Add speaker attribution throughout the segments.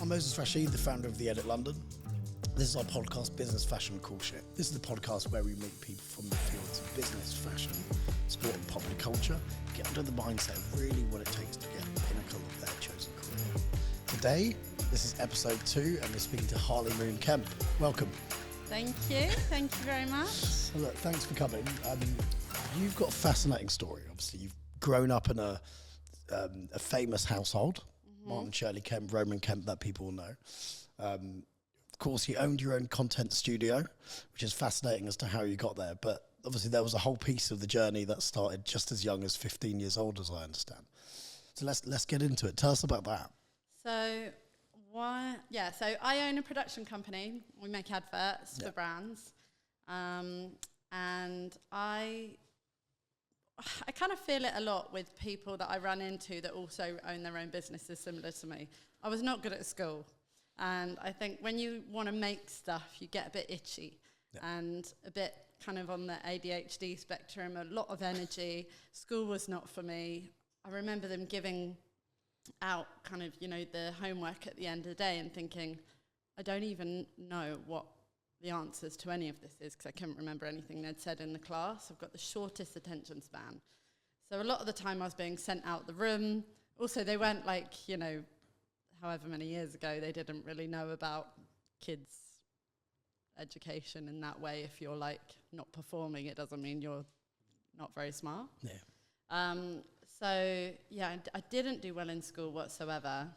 Speaker 1: I'm Moses Rashid, the founder of The Edit London. This is our podcast, Business Fashion Cool Shit. This is the podcast where we meet people from the fields of business, fashion, sport and popular culture, get under the mindset of really what it takes to get the pinnacle of their chosen career. Today, this is episode 2, and we're speaking to Harleymoon Kemp. Welcome.
Speaker 2: Thank you very much.
Speaker 1: So look, thanks for coming. You've got a fascinating story, obviously. You've grown up in a famous household, Martin, Shirlie, Kemp, Roman Kemp, that people will know. Of course, you owned your own content studio, which is fascinating as to how you got there. But obviously, there was a whole piece of the journey that started just as young as 15 years old, as I understand. So let's get into it. Tell us about that.
Speaker 2: So I own a production company. We make adverts for brands, and I kind of feel it a lot with people that I run into that also own their own businesses similar to me. I was not good at school. And I think when you want to make stuff, you get a bit itchy and a bit kind of on the ADHD spectrum, a lot of energy. School was not for me. I remember them giving out kind of, the homework at the end of the day and thinking, I don't even know what the answers to any of this is because I couldn't remember anything they'd said in the class. I've got the shortest attention span. So a lot of the time I was being sent out the room. Also, they weren't like, however many years ago, they didn't really know about kids' education in that way. If you're like not performing, it doesn't mean you're not very smart. Yeah. I didn't do well in school whatsoever.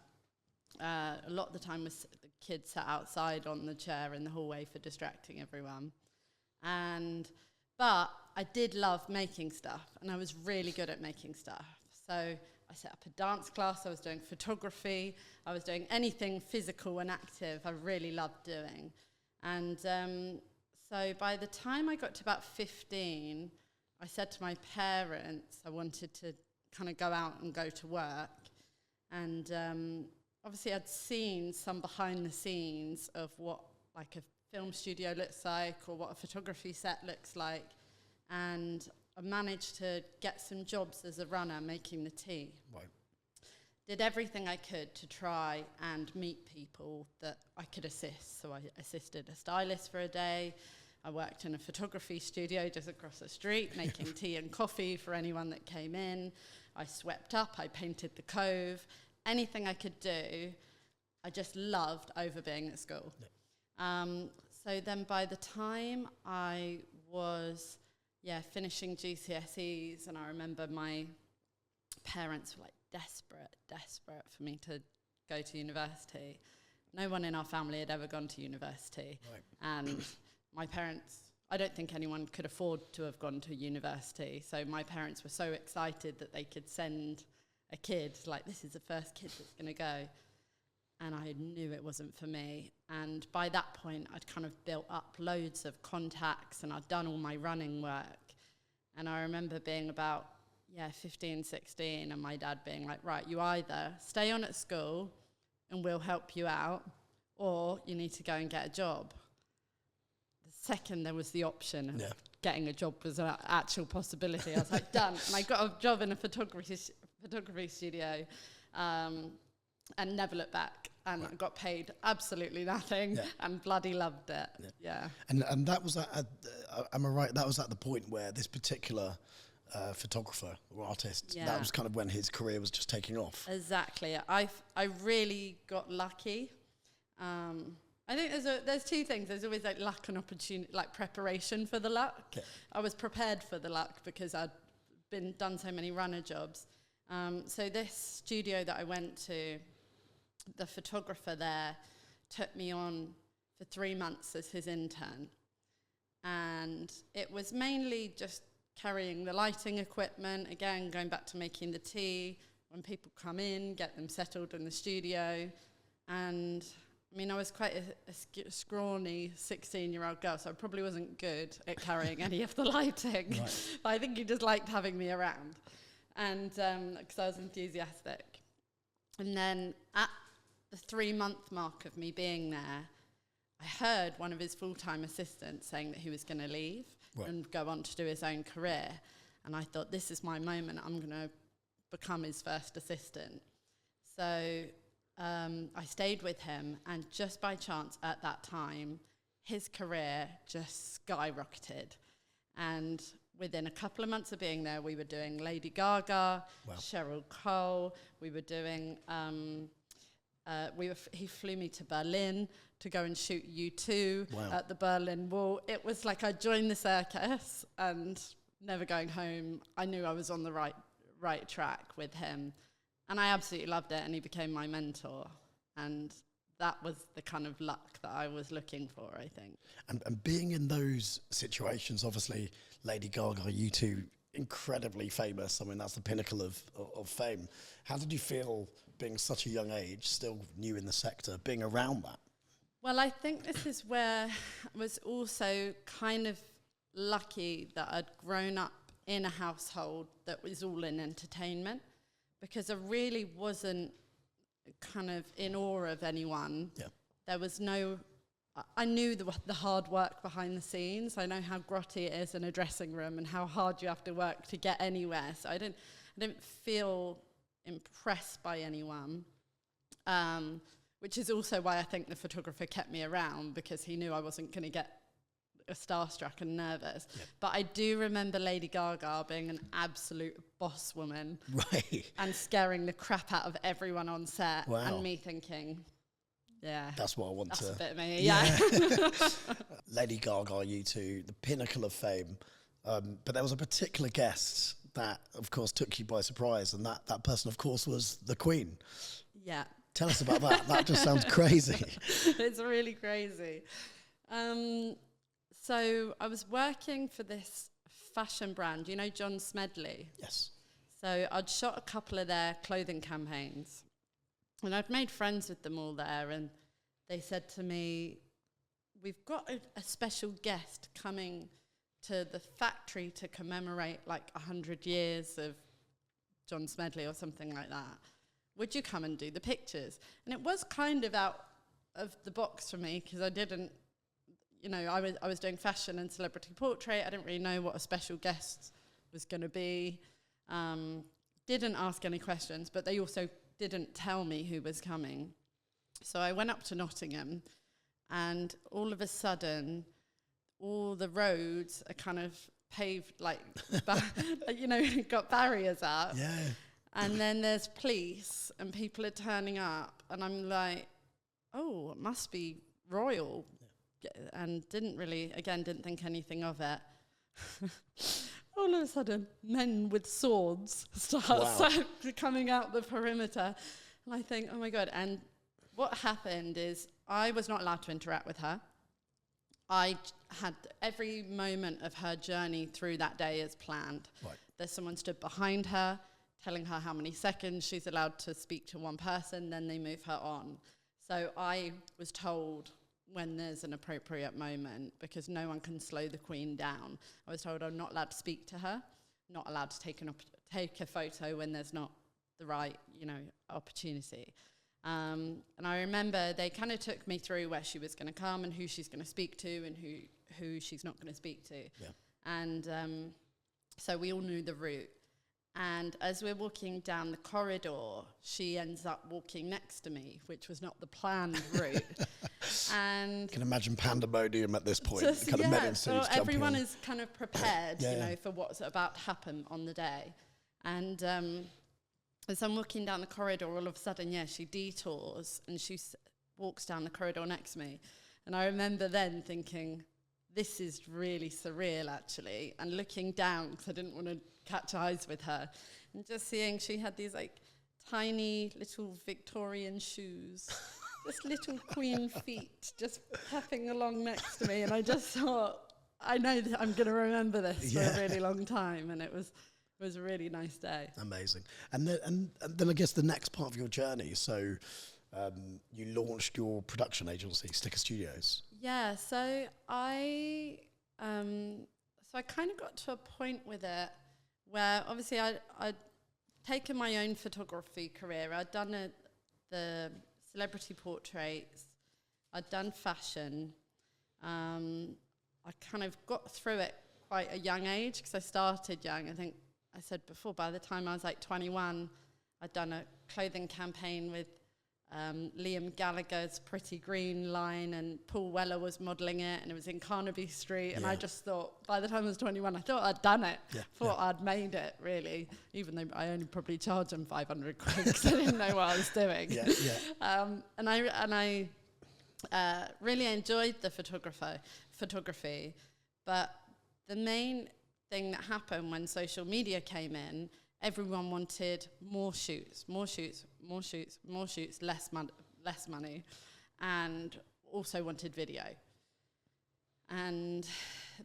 Speaker 2: A lot of the time was the kids sat outside on the chair in the hallway for distracting everyone. But I did love making stuff, and I was really good at making stuff. So I set up a dance class, I was doing photography, I was doing anything physical and active I really loved doing. And so by the time I got to about 15, I said to my parents I wanted to kind of go out and go to work. And obviously I'd seen some behind the scenes of what like a film studio looks like or what a photography set looks like. And I managed to get some jobs as a runner making the tea. Right. Did everything I could to try and meet people that I could assist. So I assisted a stylist for a day. I worked in a photography studio just across the street, making tea and coffee for anyone that came in. I swept up, I painted the cove. Anything I could do, I just loved over being at school. Yeah. So then by the time I was finishing GCSEs, and I remember my parents were like desperate for me to go to university. No one in our family had ever gone to university. Right. And my parents, I don't think anyone could afford to have gone to university. So my parents were so excited that they could send a kid, like, this is the first kid that's going to go. And I knew it wasn't for me. And by that point, I'd kind of built up loads of contacts and I'd done all my running work. And I remember being about, 15, 16, and my dad being like, right, you either stay on at school and we'll help you out, or you need to go and get a job. The second there was the option of getting a job was an actual possibility, I was like, done. And I got a job in a photography studio and never looked back. And I got paid absolutely nothing and bloody loved it. Yeah.
Speaker 1: And that was am I right? That was at the point where this particular photographer or artist, that was kind of when his career was just taking off.
Speaker 2: Exactly. I really got lucky. I think there's two things. There's always like luck and opportunity, like preparation for the luck. Yeah. I was prepared for the luck because I'd done so many runner jobs. So this studio that I went to, the photographer there took me on for 3 months as his intern. And it was mainly just carrying the lighting equipment, again, going back to making the tea, when people come in, get them settled in the studio. And I mean, I was quite a scrawny 16-year-old girl, so I probably wasn't good at carrying any of the lighting. Right. But I think he just liked having me around. And because I was enthusiastic. And then at the 3-month mark of me being there, I heard one of his full-time assistants saying that he was going to leave and go on to do his own career. And I thought, this is my moment. I'm going to become his first assistant. So I stayed with him, and just by chance at that time, his career just skyrocketed. And within a couple of months of being there, we were doing Lady Gaga,
Speaker 1: Wow.
Speaker 2: Cheryl Cole. We were doing, he flew me to Berlin to go and shoot U2
Speaker 1: Wow.
Speaker 2: at the Berlin Wall. It was like I joined the circus and never going home. I knew I was on the right track with him. And I absolutely loved it, and he became my mentor. And that was the kind of luck that I was looking for, I think.
Speaker 1: And being in those situations, obviously, Lady Gaga, you two, incredibly famous. I mean, that's the pinnacle of fame. How did you feel being such a young age, still new in the sector, being around that?
Speaker 2: Well, I think this is where I was also kind of lucky that I'd grown up in a household that was all in entertainment, because I really wasn't kind of in awe of anyone.
Speaker 1: Yeah.
Speaker 2: There was no, I knew the hard work behind the scenes. I know how grotty it is in a dressing room and how hard you have to work to get anywhere. So I didn't feel impressed by anyone, which is also why I think the photographer kept me around, because he knew I wasn't going to get starstruck and nervous. Yep. But I do remember Lady Gaga being an absolute boss woman.
Speaker 1: Right.
Speaker 2: And scaring the crap out of everyone on set.
Speaker 1: Wow.
Speaker 2: And me thinking, yeah.
Speaker 1: That's what I want
Speaker 2: that's
Speaker 1: to...
Speaker 2: a bit of me, yeah.
Speaker 1: Lady Gaga, you two, the pinnacle of fame. But there was a particular guest that, of course, took you by surprise. And that person, of course, was the Queen.
Speaker 2: Yeah.
Speaker 1: Tell us about that. That just sounds crazy.
Speaker 2: It's really crazy. So I was working for this fashion brand, you know, John Smedley?
Speaker 1: Yes.
Speaker 2: So I'd shot a couple of their clothing campaigns, and I'd made friends with them all there, and they said to me, we've got a special guest coming to the factory to commemorate like 100 years of John Smedley or something like that. Would you come and do the pictures? And it was kind of out of the box for me, because I didn't, you know, I was doing fashion and celebrity portrait. I didn't really know what a special guest was going to be. Didn't ask any questions, but they also didn't tell me who was coming. So I went up to Nottingham, and all of a sudden, all the roads are kind of paved, like, you know, got barriers up.
Speaker 1: Yeah.
Speaker 2: And then there's police, and people are turning up, and I'm like, oh, it must be royal. And didn't think anything of it. All of a sudden, men with swords start coming out the perimeter. And I think, oh my God. And what happened is I was not allowed to interact with her. I had every moment of her journey through that day as planned.
Speaker 1: Right.
Speaker 2: There's someone stood behind her, telling her how many seconds she's allowed to speak to one person, then they move her on. So I was told when there's an appropriate moment, because no one can slow the Queen down. I was told I'm not allowed to speak to her, not allowed to take a photo when there's not the right, you know, opportunity. And I remember they kind of took me through where she was going to come and who she's going to speak to and who she's not going to speak to. Yeah. And so we all knew the route. And as we're walking down the corridor, she ends up walking next to me, which was not the planned route. And
Speaker 1: you can imagine pandemonium at this point.
Speaker 2: So everyone is kind of prepared, for what's about to happen on the day. And as I'm walking down the corridor, all of a sudden, she detours and she walks down the corridor next to me. And I remember then thinking, this is really surreal, actually. And looking down, because I didn't want to catch eyes with her, and just seeing she had these like tiny little Victorian shoes, just little queen feet, just tapping along next to me. And I just thought, I know that I'm going to remember this for a really long time. And it was a really nice day.
Speaker 1: Amazing. And then I guess the next part of your journey, so you launched your production agency, Sticker Studios.
Speaker 2: Yeah, so I kind of got to a point with it where obviously I'd taken my own photography career. I'd done the celebrity portraits. I'd done fashion. I kind of got through it quite a young age because I started young. I think I said before, by the time I was like 21, I'd done a clothing campaign with Liam Gallagher's Pretty Green line, and Paul Weller was modelling it, and it was in Carnaby Street. And I just thought, by the time I was 21, I thought I'd done it. Thought I'd made it, really, even though I only probably charged them 500 quid because I didn't know what I was doing. And I really enjoyed the photography, but the main thing that happened when social media came in, everyone wanted more shoots, less money, and also wanted video. And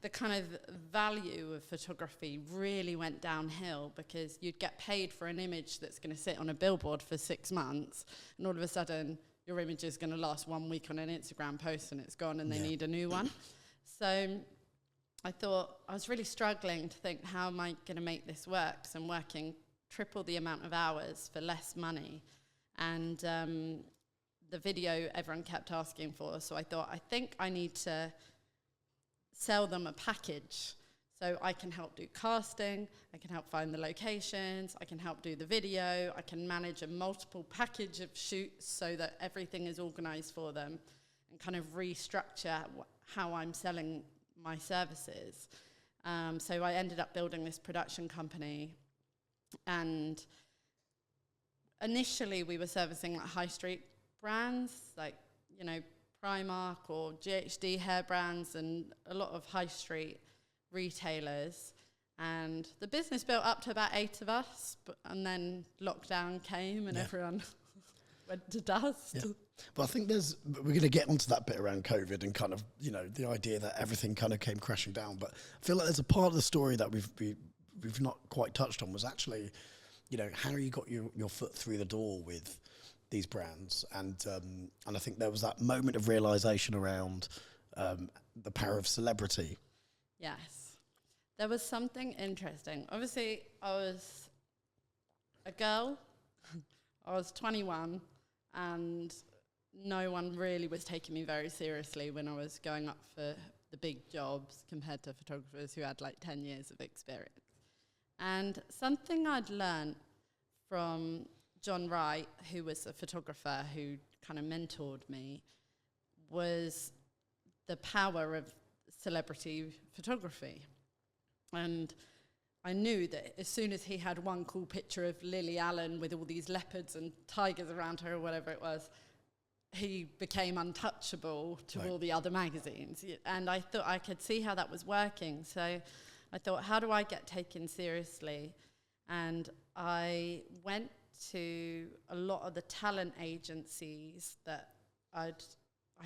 Speaker 2: the kind of value of photography really went downhill, because you'd get paid for an image that's going to sit on a billboard for 6 months, and all of a sudden your image is going to last 1 week on an Instagram post and it's gone, and they need a new one. So I thought, I was really struggling to think, how am I going to make this work? So I'm working triple the amount of hours for less money. And the video everyone kept asking for. So I thought, I think I need to sell them a package. So I can help do casting, I can help find the locations, I can help do the video, I can manage a multiple package of shoots so that everything is organised for them, and kind of restructure how I'm selling my services. So I ended up building this production company, and initially we were servicing like high street brands, like, you know, Primark or GHD hair brands, and a lot of high street retailers. And the business built up to about 8 of us, and then lockdown came and everyone went to dust.
Speaker 1: But I think we're going to get onto that bit around COVID and kind of, you know, the idea that everything kind of came crashing down. But I feel like there's a part of the story that we've not quite touched on, was actually, you know, how you got your foot through the door with these brands. And I think there was that moment of realization around the power of celebrity.
Speaker 2: Yes. There was something interesting. Obviously, I was a girl. I was 21, and no one really was taking me very seriously when I was going up for the big jobs compared to photographers who had like 10 years of experience. And something I'd learned from John Wright, who was a photographer who kind of mentored me, was the power of celebrity photography. And I knew that as soon as he had one cool picture of Lily Allen with all these leopards and tigers around her or whatever it was, he became untouchable to all the other magazines. And I thought I could see how that was working. So I thought, how do I get taken seriously? And I went to a lot of the talent agencies that I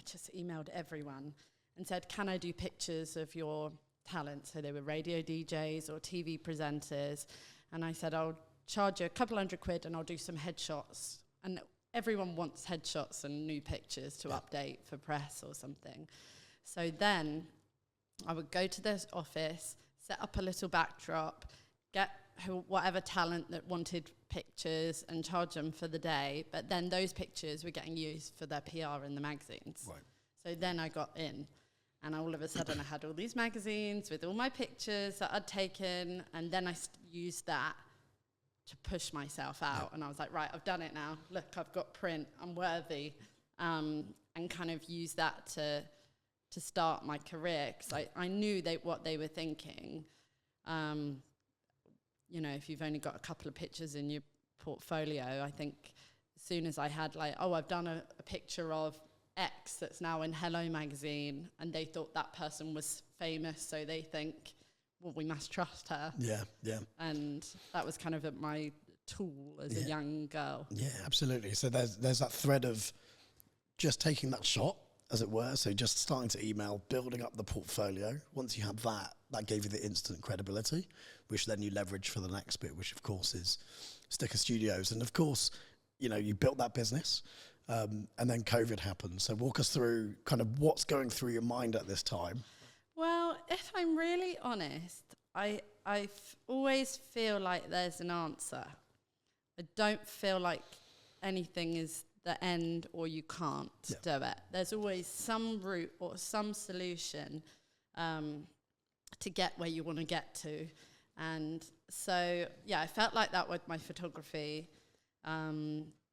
Speaker 2: just emailed everyone and said, can I do pictures of your talent? So they were radio DJs or TV presenters. And I said, I'll charge you a couple £100 and I'll do some headshots. And everyone wants headshots and new pictures to update for press or something. So then I would go to this office, set up a little backdrop, get whatever talent that wanted pictures and charge them for the day. But then those pictures were getting used for their PR in the magazines.
Speaker 1: Right.
Speaker 2: So then I got in. And all of a sudden I had all these magazines with all my pictures that I'd taken, and then I used that to push myself out. And I was like, right, I've done it now. Look, I've got print. I'm worthy. And kind of use that to start my career, because I knew what they were thinking. You know, if you've only got a couple of pictures in your portfolio, I think as soon as I had like, I've done a picture of X that's now in Hello magazine, and they thought that person was famous, so they think, well, we must trust her. Yeah. And that was kind of my tool as a young girl. Yeah,
Speaker 1: absolutely. So there's that thread of just taking that shot, as it were. So just starting to email, building up the portfolio. Once you have that gave you the instant credibility, which then you leverage for the next bit, which of course is Sticker Studios. And of course, you know, you built that business. And then COVID happened. So walk us through kind of what's going through your mind at this time.
Speaker 2: Well, if I'm really honest, I always feel like there's an answer. I don't feel like anything is the end or you can't do it. There's always some route or some solution to get where you want to get to. And so, I felt like that with my photography.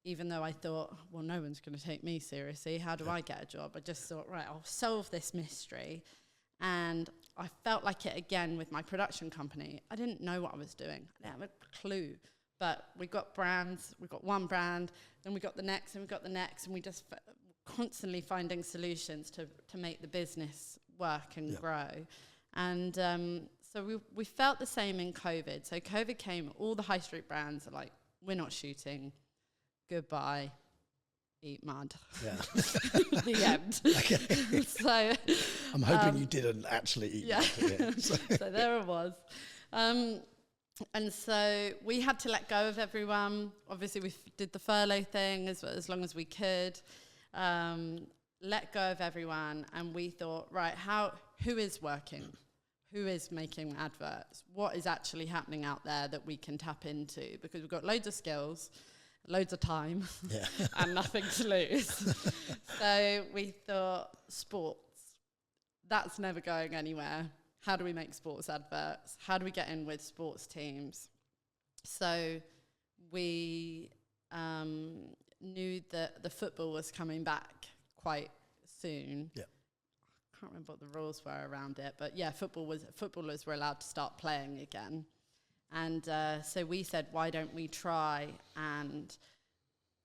Speaker 2: even though I thought, well, no one's going to take me seriously. How do I get a job? I just thought, right, I'll solve this mystery. And I felt like it again with my production company. I didn't know what I was doing. I didn't have a clue. But we got brands. We got one brand, then we got the next, and we got the next, and we just constantly finding solutions to make the business work and grow. And so we felt the same in COVID. So COVID came, all the high street brands are like, we're not shooting. Goodbye. Eat mud.
Speaker 1: Yeah.
Speaker 2: The end.
Speaker 1: Okay.
Speaker 2: So
Speaker 1: I'm hoping you didn't actually eat mud. Yeah.
Speaker 2: So there it was. And so we had to let go of everyone. Obviously, we did the furlough thing as long as we could. Let go of everyone. And we thought, right, who is working? Who is making adverts? What is actually happening out there that we can tap into? Because we've got loads of skills, loads of time, and nothing to lose. So we thought, sports. That's never going anywhere. How do we make sports adverts? How do we get in with sports teams? So we knew that the football was coming back quite soon. Yeah. I can't remember what the rules were around it, but yeah, footballers were allowed to start playing again. And so we said, why don't we try and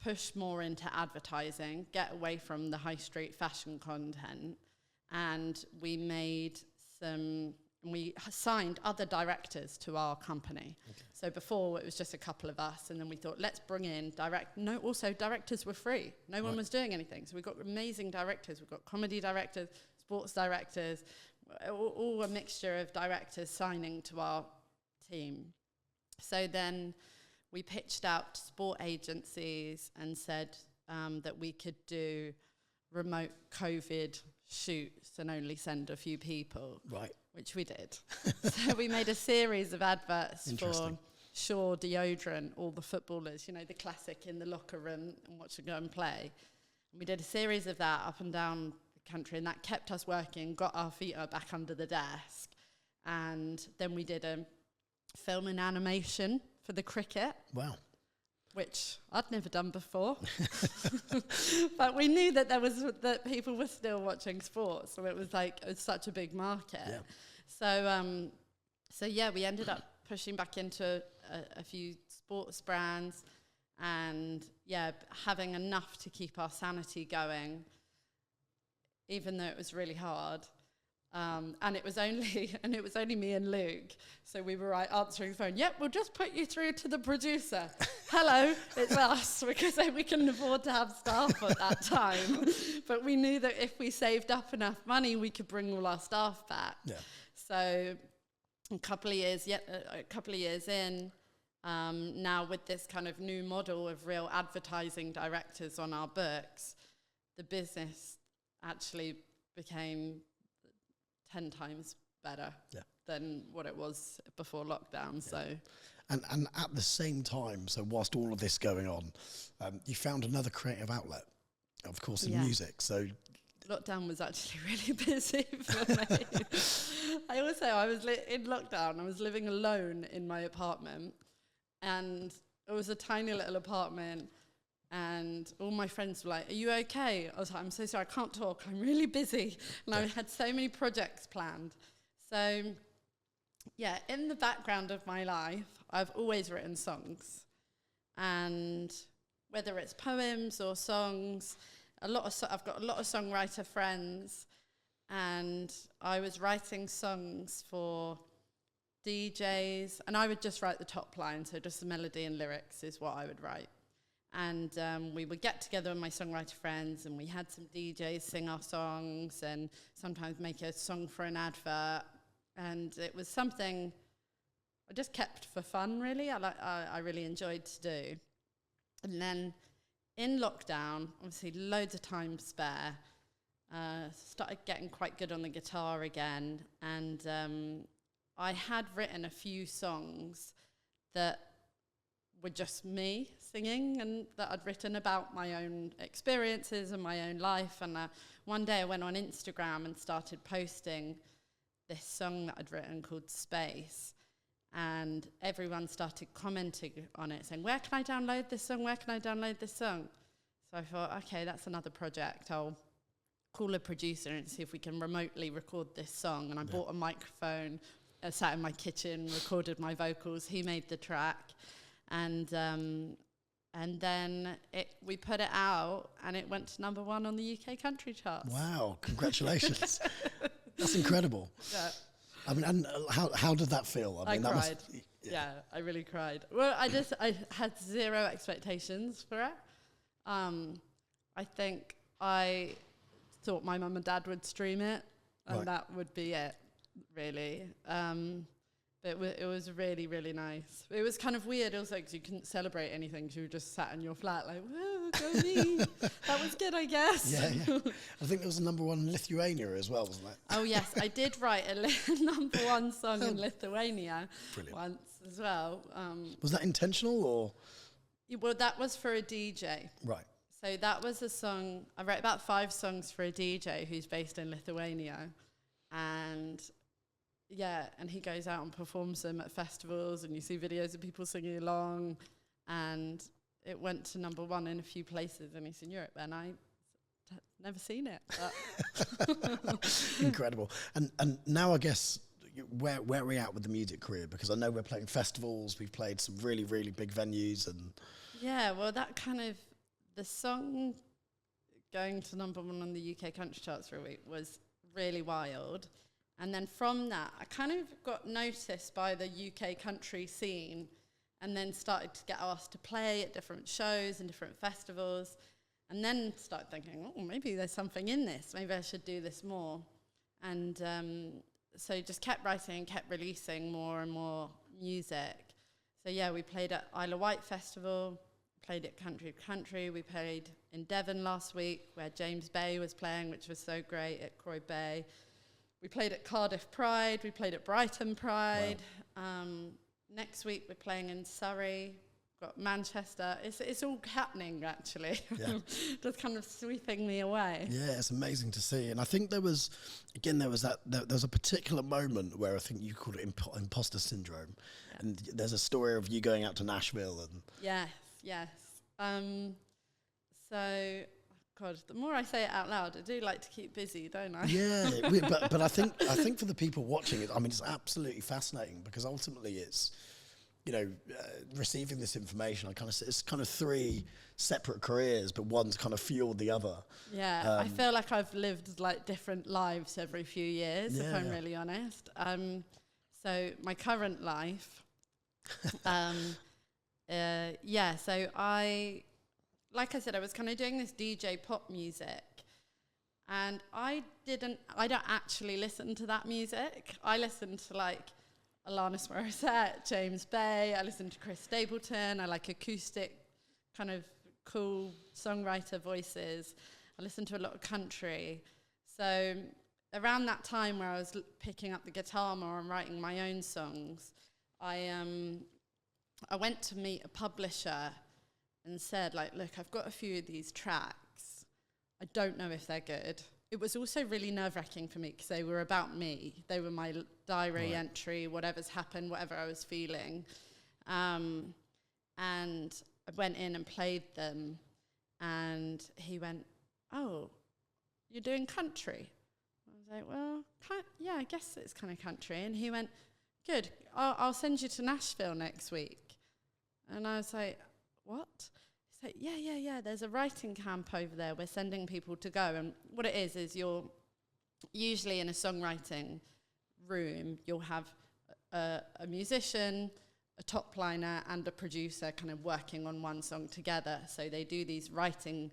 Speaker 2: push more into advertising, get away from the high street fashion content, and we signed other directors to our company. Okay. So before it was just a couple of us, and then we thought, let's bring in directors were free. No one was doing anything. So we got amazing directors. We've got comedy directors, sports directors, all a mixture of directors signing to our team. So then we pitched out to sport agencies and said that we could do remote COVID shoots and only send a few people. Right. Which we did. So we made a series of adverts for Shaw deodorant, all the footballers, the classic in the locker room and watch them go and play. And we did a series of that up and down the country, and that kept us working, got our feet up back under the desk. And then we did a film and animation for the cricket. Wow. Which I'd never done before. But we knew that that people were still watching sports, so it was such a big market. Yeah. So we ended up pushing back into a few sports brands, and having enough to keep our sanity going, even though it was really hard. And it was only me and Luke. So we were answering the phone. Yep, we'll just put you through to the producer. Hello, it's us, because we couldn't afford to have staff at that time. But we knew that if we saved up enough money, we could bring all our staff back. Yeah. So a couple of years in, now with this kind of new model of real advertising directors on our books, the business actually became 10 times better than what it was before lockdown. So,
Speaker 1: and at the same time, so whilst all of this going on, you found another creative outlet, of course, in music. So
Speaker 2: lockdown was actually really busy for me. I was in lockdown. I was living alone in my apartment, and it was a tiny little apartment. And all my friends were like, are you okay? I was like, I'm so sorry, I can't talk. I'm really busy. And I had so many projects planned. So, in the background of my life, I've always written songs. And whether it's poems or songs, I've got a lot of songwriter friends. And I was writing songs for DJs. And I would just write the top line, so just the melody and lyrics is what I would write. And we would get together with my songwriter friends, and we had some DJs sing our songs and sometimes make a song for an advert. And it was something I just kept for fun, really. I really enjoyed to do. And then in lockdown, obviously loads of time spare, started getting quite good on the guitar again. And I had written a few songs that were just me singing, and that I'd written about my own experiences and my own life. And one day I went on Instagram and started posting this song that I'd written called Space. and everyone started commenting on it, saying, where can I download this song? Where can I download this song? So I thought, okay, that's another project. I'll call a producer and see if we can remotely record this song. And I bought a microphone, sat in my kitchen, recorded my vocals. He made the track. And then we put it out, and it went to #1 on the UK country charts.
Speaker 1: Wow, congratulations. That's incredible.
Speaker 2: Yeah.
Speaker 1: I mean, and how did that feel?
Speaker 2: I
Speaker 1: mean, that
Speaker 2: cried. Yeah, I really cried. Well, I had zero expectations for it. I think I thought my mum and dad would stream it, and that would be it, really. But it was really, really nice. It was kind of weird also because you couldn't celebrate anything because you were just sat in your flat like, whoa, go me. That was good, I guess.
Speaker 1: Yeah. I think there was a #1 in Lithuania as well, wasn't it?
Speaker 2: Oh, yes. I did write a #1 song in Lithuania once as well.
Speaker 1: Was that intentional or?
Speaker 2: Well, that was for a DJ.
Speaker 1: Right.
Speaker 2: So that was a song. I wrote about 5 songs for a DJ who's based in Lithuania. And and he goes out and performs them at festivals, and you see videos of people singing along, and it went to #1 in a few places in Eastern Europe, and I've never seen it.
Speaker 1: Incredible. And now I guess where are we at with the music career? Because I know we're playing festivals, we've played some really, really big venues, and
Speaker 2: yeah, well, that kind of, the song going to #1 on the UK country charts for a week was really wild. And then from that, I kind of got noticed by the UK country scene, and then started to get asked to play at different shows and different festivals, and then started thinking, oh, maybe there's something in this. Maybe I should do this more. And so just kept writing, kept releasing more and more music. So yeah, we played at Isle of Wight Festival, played at Country to Country. We played in Devon last week, where James Bay was playing, which was so great, at Croy Bay. We played at Cardiff Pride, we played at Brighton Pride. Wow. Next week we're playing in Surrey, got Manchester. It's all happening, actually. Yeah. Just kind of sweeping me away.
Speaker 1: Yeah, it's amazing to see. And I think there was a particular moment where I think you called it imposter syndrome. Yeah. And there's a story of you going out to Nashville. And
Speaker 2: Yes. So, God, the more I say it out loud, I do like to keep busy, don't I?
Speaker 1: Yeah, but I think for the people watching it, I mean, it's absolutely fascinating because ultimately it's, receiving this information. It's kind of 3 separate careers, but one's kind of fueled the other.
Speaker 2: Yeah, I feel like I've lived like different lives every few years, if I'm really honest. So my current life, so like I said, I was kind of doing this DJ pop music, and I don't actually listen to that music. I listen to like Alanis Morissette, James Bay. I listen to Chris Stapleton. I like acoustic, kind of cool songwriter voices. I listen to a lot of country. So around that time where I was picking up the guitar more and writing my own songs, I went to meet a publisher and said, like, look, I've got a few of these tracks. I don't know if they're good. It was also really nerve-wracking for me because they were about me. They were my diary entry, whatever's happened, whatever I was feeling. And I went in and played them, and he went, oh, you're doing country? I was like, well, I guess it's kind of country. And he went, good, I'll send you to Nashville next week. And I was like, what? He's like, yeah, there's a writing camp over there. We're sending people to go. And what it is you're usually in a songwriting room, you'll have a musician, a top liner, and a producer kind of working on one song together. So they do these writing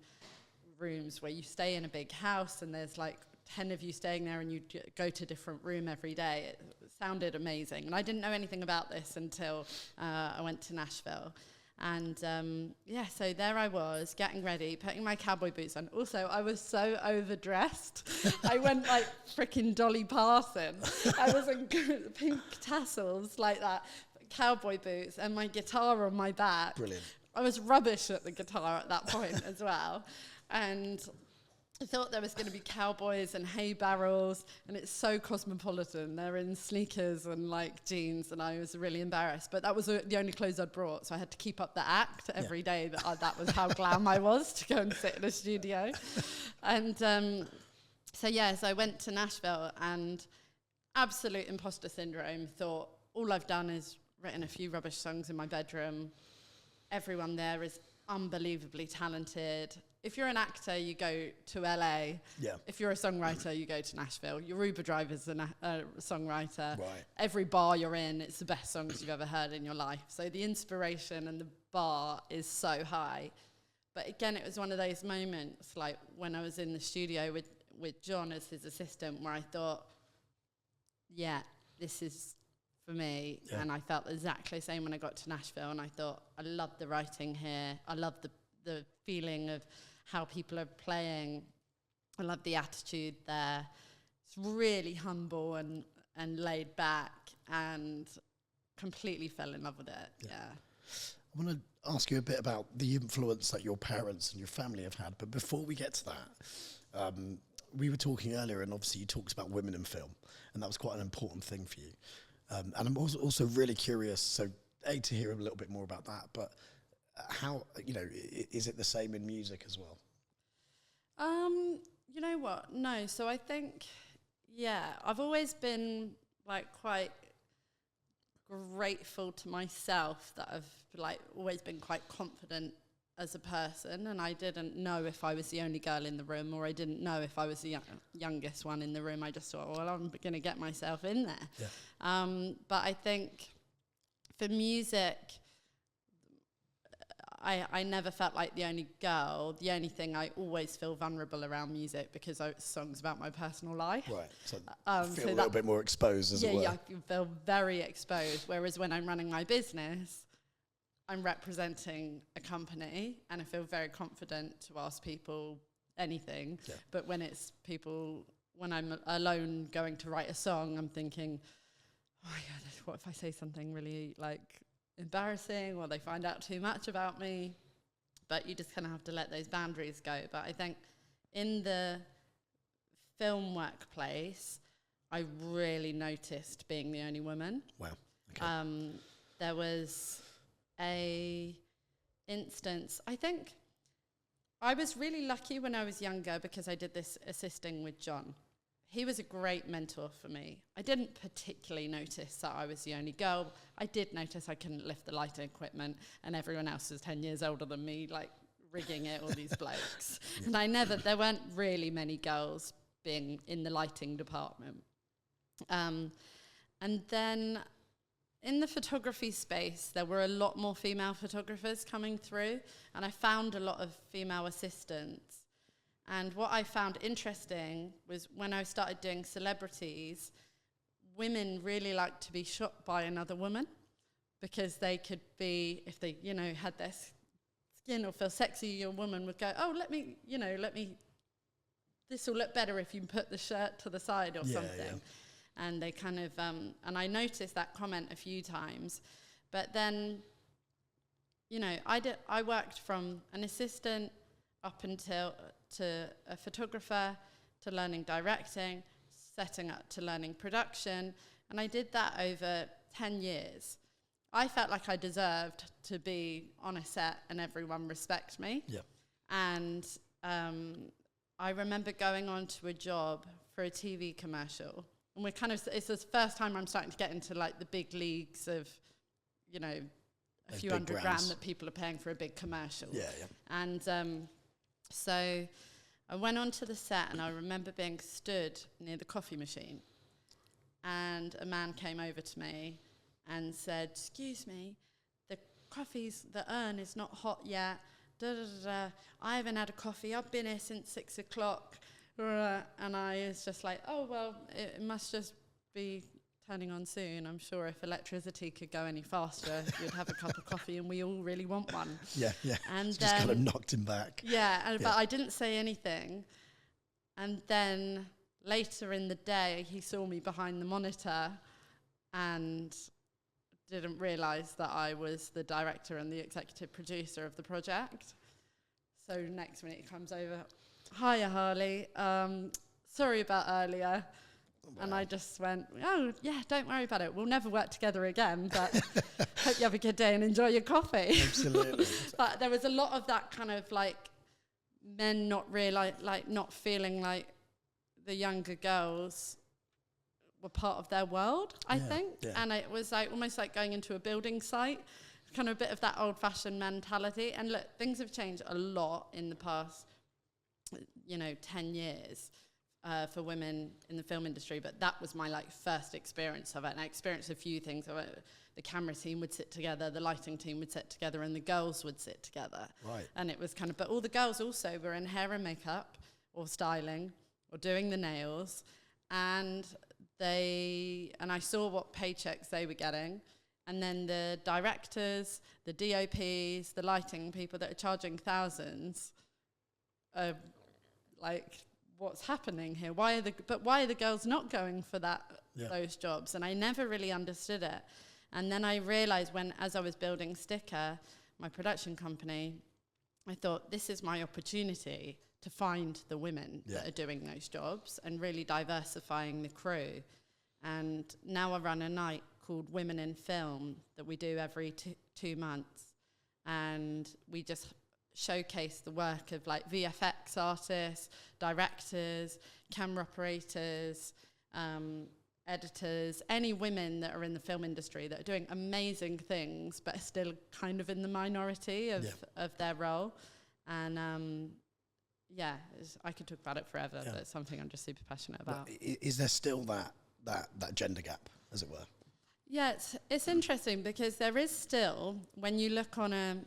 Speaker 2: rooms where you stay in a big house, and there's like 10 of you staying there, and you go to a different room every day. It sounded amazing. And I didn't know anything about this until I went to Nashville. And so there I was, getting ready, putting my cowboy boots on. Also, I was so overdressed. I went like freaking Dolly Parton. I was in pink tassels like that, cowboy boots, and my guitar on my back.
Speaker 1: Brilliant.
Speaker 2: I was rubbish at the guitar at that point as well. And I thought there was going to be cowboys and hay barrels, and it's so cosmopolitan. They're in sneakers and like jeans, and I was really embarrassed. But that was the only clothes I'd brought, so I had to keep up the act every day. That was how glam I was to go and sit in a studio. And so I went to Nashville, and absolute imposter syndrome. Thought all I've done is written a few rubbish songs in my bedroom. Everyone there is unbelievably talented. If you're an actor, you go to LA.
Speaker 1: Yeah.
Speaker 2: If you're a songwriter, you go to Nashville. Your Uber driver's a songwriter.
Speaker 1: Right.
Speaker 2: Every bar you're in, it's the best songs you've ever heard in your life. So the inspiration and the bar is so high. But again, it was one of those moments, like when I was in the studio with John as his assistant, where I thought, yeah, this is for me.
Speaker 1: Yeah.
Speaker 2: And I felt exactly the same when I got to Nashville. And I thought, I love the writing here. I love the feeling of how people are playing. I love the attitude there. It's really humble and laid back, and completely fell in love with it. Yeah.
Speaker 1: I want to ask you a bit about the influence that your parents and your family have had. But before we get to that, we were talking earlier, and obviously you talked about women in film, and that was quite an important thing for you. And I'm also really curious, so to hear a little bit more about that, but how, is it the same in music as well?
Speaker 2: You know what? No. So I think, I've always been like quite grateful to myself that I've like always been quite confident as a person, and I didn't know if I was the only girl in the room, or I didn't know if I was the youngest one in the room. I just thought, well, I'm going to get myself in there. Yeah. But I think for music, I never felt like the only girl. The only thing, I always feel vulnerable around music because it's songs about my personal life.
Speaker 1: Right. So feel a little bit more exposed, as it were.
Speaker 2: Yeah, I feel very exposed. Whereas when I'm running my business, I'm representing a company, and I feel very confident to ask people anything. Yeah. But when it's people, when I'm alone going to write a song, I'm thinking, oh my God, what if I say something really like embarrassing, or they find out too much about me? But you just kind of have to let those boundaries go. But I think in the film workplace, I really noticed being the only woman.
Speaker 1: Wow. Okay.
Speaker 2: There was a instance, I think I was really lucky when I was younger because I did this assisting with John. He was a great mentor for me. I didn't particularly notice that I was the only girl. I did notice I couldn't lift the lighting equipment, and everyone else was 10 years older than me, like rigging it, all these blokes. Yeah. And there weren't really many girls being in the lighting department. And then in the photography space, there were a lot more female photographers coming through, and I found a lot of female assistants. And what I found interesting was when I started doing celebrities, women really liked to be shot by another woman because they could be, if they, had their skin or feel sexy, a woman would go, oh, let me, this will look better if you put the shirt to the side or something. Yeah. And they kind of, and I noticed that comment a few times. But then, I worked from an assistant up until to a photographer, to learning directing, setting up to learning production. And I did that over 10 years. I felt like I deserved to be on a set and everyone respect me. Yeah. And I remember going on to a job for a TV commercial. And it's the first time I'm starting to get into like the big leagues of, a few $100 grand that people are paying for a big commercial. Yeah, yeah. And so I went onto the set, and I remember being stood near the coffee machine, and a man came over to me and said, excuse me, the urn is not hot yet. Da, da, da, da. I haven't had a coffee. I've been here since 6 o'clock. And I was just like, oh, well, it must just be turning on soon. I'm sure if electricity could go any faster, you'd have a cup of coffee, and we all really want one. Yeah, yeah. And
Speaker 1: just kind of knocked him back.
Speaker 2: Yeah, but I didn't say anything. And then later in the day, he saw me behind the monitor and didn't realise that I was the director and the executive producer of the project. So next minute he comes over, hiya, Harley. Sorry about earlier.
Speaker 1: Wow.
Speaker 2: And I just went, oh, yeah, don't worry about it. We'll never work together again, but hope you have a good day and enjoy your coffee.
Speaker 1: Absolutely.
Speaker 2: But there was a lot of that kind of like men not not feeling like the younger girls were part of their world, I think.
Speaker 1: Yeah.
Speaker 2: And it was like almost like going into a building site, kind of a bit of that old-fashioned mentality. And look, things have changed a lot in the past, 10 years. For women in the film industry, but that was my first experience of it. And I experienced a few things of it. The camera team would sit together, the lighting team would sit together, and the girls would sit together.
Speaker 1: Right.
Speaker 2: And it was but all the girls also were in hair and makeup, or styling, or doing the nails, and I saw what paychecks they were getting, and then the directors, the DOPs, the lighting people that are charging thousands, what's happening here? Why are the girls not going for those jobs? And I never really understood it. And then I realized as I was building Sticker, my production company, I thought, this is my opportunity to find the women that are doing those jobs and really diversifying the crew. And now I run a night called Women in Film that we do every 2 months. And we just showcase the work of VFX artists, directors, camera operators, editors, any women that are in the film industry that are doing amazing things but are still kind of in the minority of their role. And I could talk about it forever, but it's something I'm just super passionate about.
Speaker 1: But is there still that gender gap, as it were? Yeah,
Speaker 2: it's interesting because there is still, when you look in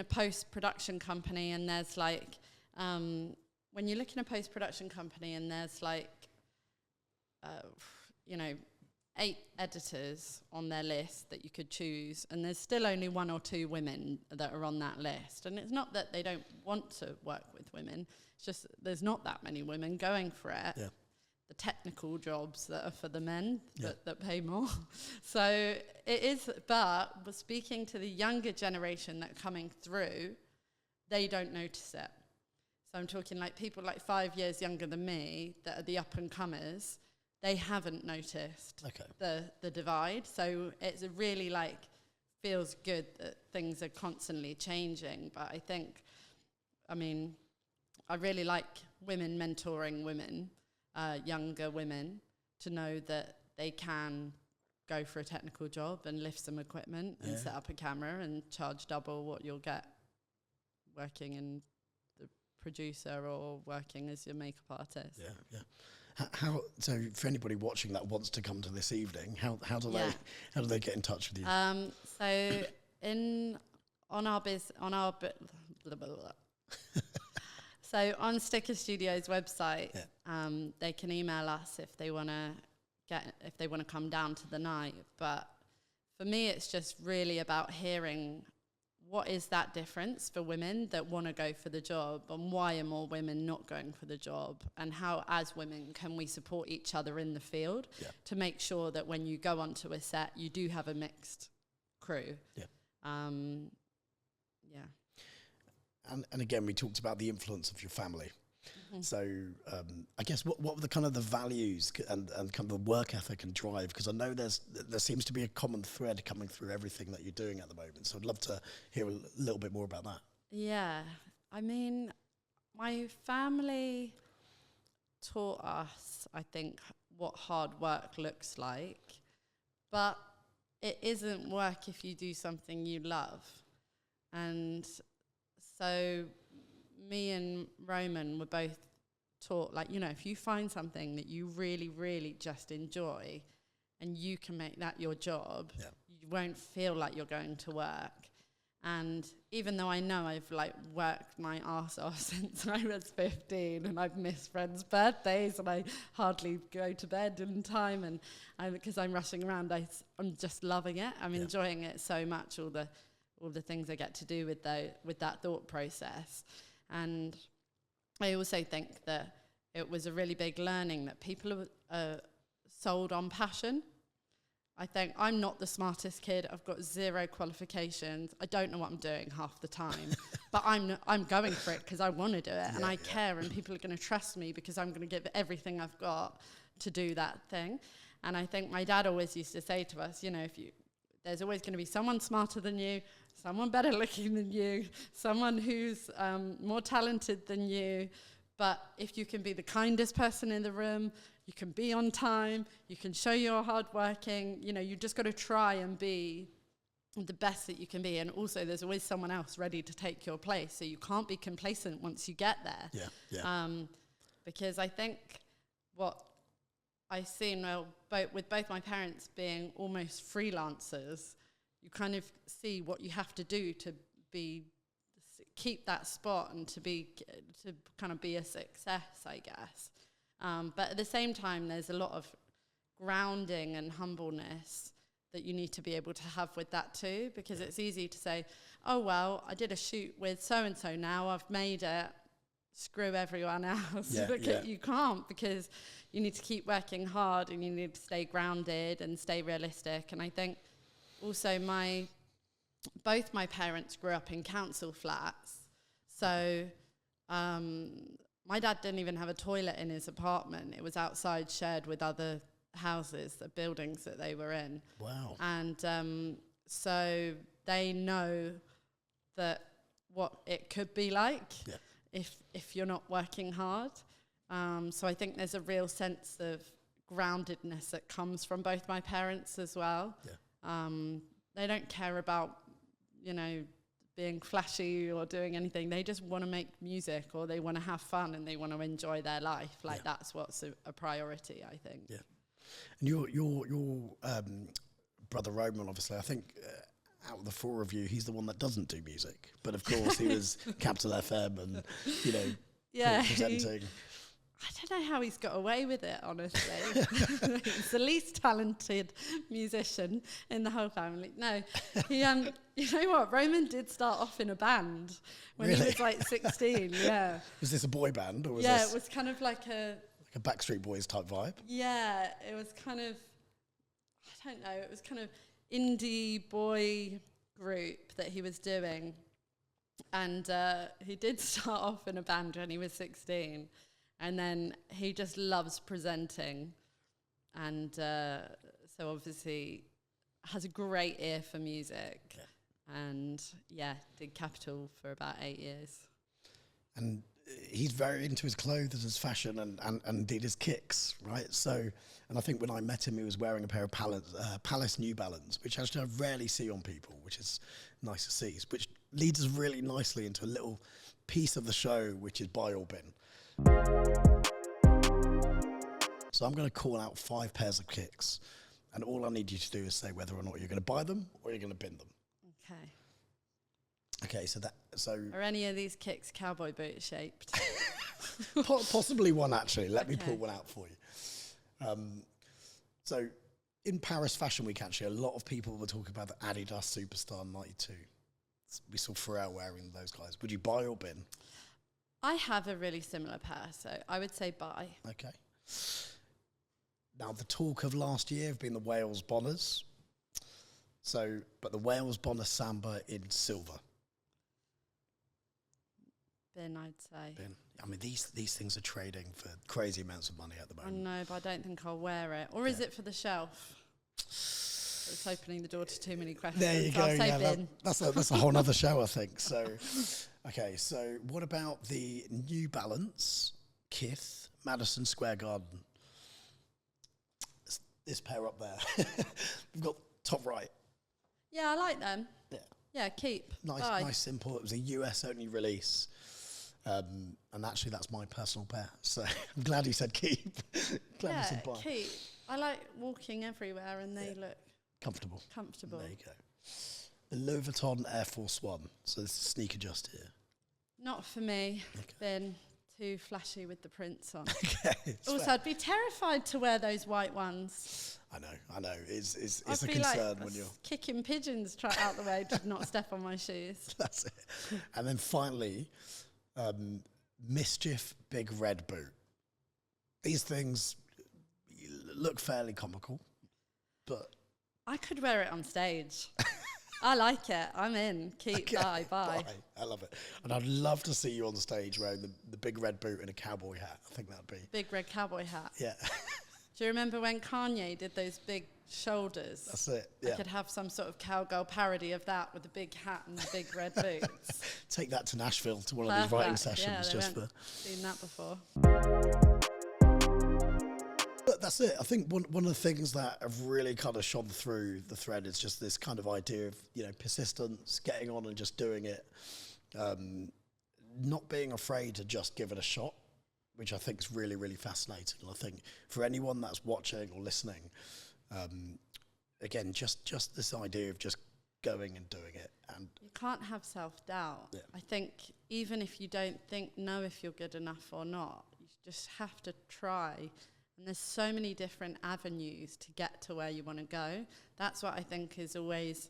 Speaker 2: a post-production company and there's 8 editors on their list that you could choose, and there's still only 1 or 2 women that are on that list. And it's not that they don't want to work with women, it's just there's not that many women going for it.
Speaker 1: Yeah.
Speaker 2: The technical jobs that are for the men that pay more. So it is, but speaking to the younger generation that are coming through, they don't notice it. So I'm talking people 5 years younger than me that are the up and comers, they haven't noticed the divide. So it's really feels good that things are constantly changing. But I really like women mentoring women, younger women, to know that they can go for a technical job and lift some equipment and set up a camera and charge double what you'll get working in the producer or working as your makeup artist.
Speaker 1: Yeah. So for anybody watching that wants to come to this evening, how do they get in touch with you?
Speaker 2: So on Sticker Studios website, they can email us if they want to come down to the night. But for me, it's just really about hearing what is that difference for women that want to go for the job, and why are more women not going for the job, and how, as women, can we support each other in the field to make sure that when you go onto a set, you do have a mixed crew.
Speaker 1: And again, we talked about the influence of your family. Mm-hmm. So I guess what were the kind of the values and kind of the work ethic and drive? Because I know there seems to be a common thread coming through everything that you're doing at the moment. So I'd love to hear a little bit more about that.
Speaker 2: Yeah, my family taught us, I think, what hard work looks like, but it isn't work if you do something you love. And so me and Roman were both taught, if you find something that you really, really just enjoy and you can make that your job, you won't feel like you're going to work. And even though I know I've worked my arse off since I was 15 and I've missed friends' birthdays and I hardly go to bed in time, and because I'm rushing around, I'm just loving it. I'm enjoying it so much, all the things I get to do with that thought process. And I also think that it was a really big learning that people are sold on passion. I think I'm not the smartest kid. I've got 0 qualifications. I don't know what I'm doing half the time. But I'm going for it because I want to do it and I care, and people are going to trust me because I'm going to give everything I've got to do that thing. And I think my dad always used to say to us, there's always going to be someone smarter than you, someone better looking than you, someone who's more talented than you. But if you can be the kindest person in the room, you can be on time, you can show you're hardworking, you just got to try and be the best that you can be. And also there's always someone else ready to take your place. So you can't be complacent once you get there. Because I think what I've seen, with both my parents being almost freelancers, you kind of see what you have to do to keep that spot and to kind of be a success, I guess. But at the same time, there's a lot of grounding and humbleness that you need to be able to have with that too, because it's easy to say, oh, well, I did a shoot with so-and-so now, I've made it, screw everyone else. You can't, because you need to keep working hard and you need to stay grounded and stay realistic. And I think also both my parents grew up in council flats. So my dad didn't even have a toilet in his apartment. It was outside, shared with other houses, the buildings that they were in.
Speaker 1: Wow.
Speaker 2: And so they know that what it could be like if you're not working hard. So I think there's a real sense of groundedness that comes from both my parents as well. They don't care about, being flashy or doing anything. They just want to make music, or they want to have fun and they want to enjoy their life. That's what's a priority, I think. Yeah.
Speaker 1: And your brother Roman, obviously, I think out of the four of you, he's the one that doesn't do music. But of course, he was Capital FM and, presenting.
Speaker 2: I don't know how he's got away with it, honestly. He's the least talented musician in the whole family. No, he, you know what? Roman did start off in a band when he was like 16. Yeah.
Speaker 1: Was this a boy band, or was
Speaker 2: it was kind of like a
Speaker 1: Backstreet Boys type vibe?
Speaker 2: Yeah, it was kind of, I don't know, it was kind of indie boy group that he was doing. And he did start off in a band when he was 16. And then he just loves presenting. And so obviously has a great ear for music. Yeah. And did Capital for about 8 years. And
Speaker 1: he's very into his clothes, his fashion, and did his kicks, right? So, and I think when I met him, he was wearing a pair of Palace New Balance, which actually I rarely see on people, which is nice to see, which leads us really nicely into a little piece of the show, which is Buy or Bin. So I'm going to call out 5 pairs of kicks, and all I need you to do is say whether or not you're going to buy them or you're going to bin them. Okay, so
Speaker 2: are any of these kicks cowboy boot shaped?
Speaker 1: Possibly one, actually. Let me pull one out for you. So in Paris Fashion Week, actually, a lot of people were talking about the Adidas Superstar 92. We saw Pharrell wearing those guys. Would you buy or bin?
Speaker 2: I have a really similar pair, so I would say buy.
Speaker 1: Okay. Now, the talk of last year have been the Wales Bonners. But the Wales Bonner Samba in silver.
Speaker 2: Bin, I'd say.
Speaker 1: Bin. I mean, these things are trading for crazy amounts of money at the moment.
Speaker 2: I know, but I don't think I'll wear it. Or is it for the shelf? It's opening the door to too many questions.
Speaker 1: There you go.
Speaker 2: I'll say bin.
Speaker 1: That's a whole other show, I think. So, okay. So, what about the New Balance Kith Madison Square Garden? This pair up there. We've got top right.
Speaker 2: Yeah, I like them. Yeah, keep.
Speaker 1: Nice, simple. It was a US only release. And actually, that's my personal pair. So I'm glad you said keep. Glad you said buy.
Speaker 2: Keep. I like walking everywhere, and they look
Speaker 1: comfortable.
Speaker 2: Comfortable.
Speaker 1: There you go. The Louis Vuitton Air Force One. So this is sneaker just here.
Speaker 2: Not for me. Okay. Been too flashy with the prints on.
Speaker 1: Okay.
Speaker 2: Also, fair. I'd be terrified to wear those white ones.
Speaker 1: I know. It's a concern when you're
Speaker 2: kicking pigeons out the way to not step on my shoes.
Speaker 1: That's it. And then finally, Mischief Big Red Boot. These things look fairly comical, but
Speaker 2: I could wear it on stage. I like it. I'm in. Keep,
Speaker 1: Okay,
Speaker 2: bye.
Speaker 1: I love it. And I'd love to see you on the stage wearing the big red boot and a cowboy hat. I think that'd be...
Speaker 2: Big red cowboy hat.
Speaker 1: Yeah.
Speaker 2: Do you remember when Kanye did those big shoulders?
Speaker 1: That's it, yeah.
Speaker 2: I could have some sort of cowgirl parody of that with the big hat and the big red boots.
Speaker 1: Take that to Nashville to one of these writing sessions.
Speaker 2: Yeah,
Speaker 1: just for...
Speaker 2: seen that before.
Speaker 1: But that's it. I think one of the things that have really kind of shone through the thread is just this kind of idea of, you know, persistence, getting on and just doing it, not being afraid to just give it a shot, which I think is really, really fascinating. And I think for anyone that's watching or listening, again, just this idea of just going and doing it. And
Speaker 2: you can't have self-doubt.
Speaker 1: Yeah.
Speaker 2: I think even if you don't know if you're good enough or not, you just have to try. And there's so many different avenues to get to where you want to go. That's what I think is always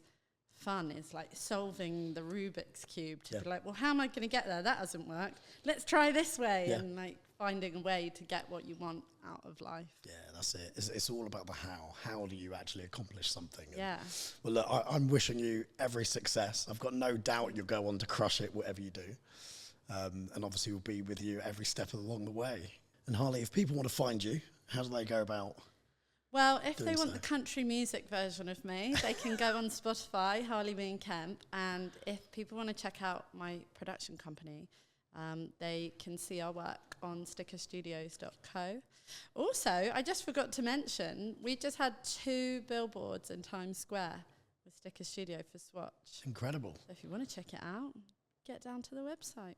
Speaker 2: fun, is like solving the Rubik's Cube to be like, well, how am I going to get there? That hasn't worked. Let's try this way. And like finding a way to get what you want out of life.
Speaker 1: Yeah, that's it. It's all about the how. How do you actually accomplish something?
Speaker 2: Yeah.
Speaker 1: Well, look, I'm wishing you every success. I've got no doubt you'll go on to crush it, whatever you do. And obviously we'll be with you every step along the way. And Harley, if people want to find you, how do they go about?
Speaker 2: Well, if they want the country music version of me, they can go on Spotify, Harleymoon Kemp. And if people want to check out my production company, they can see our work on stickerstudios.co. Also, I just forgot to mention, we just had 2 billboards in Times Square with Sticker Studio for Swatch.
Speaker 1: Incredible.
Speaker 2: So if you want to check it out, get down to the website.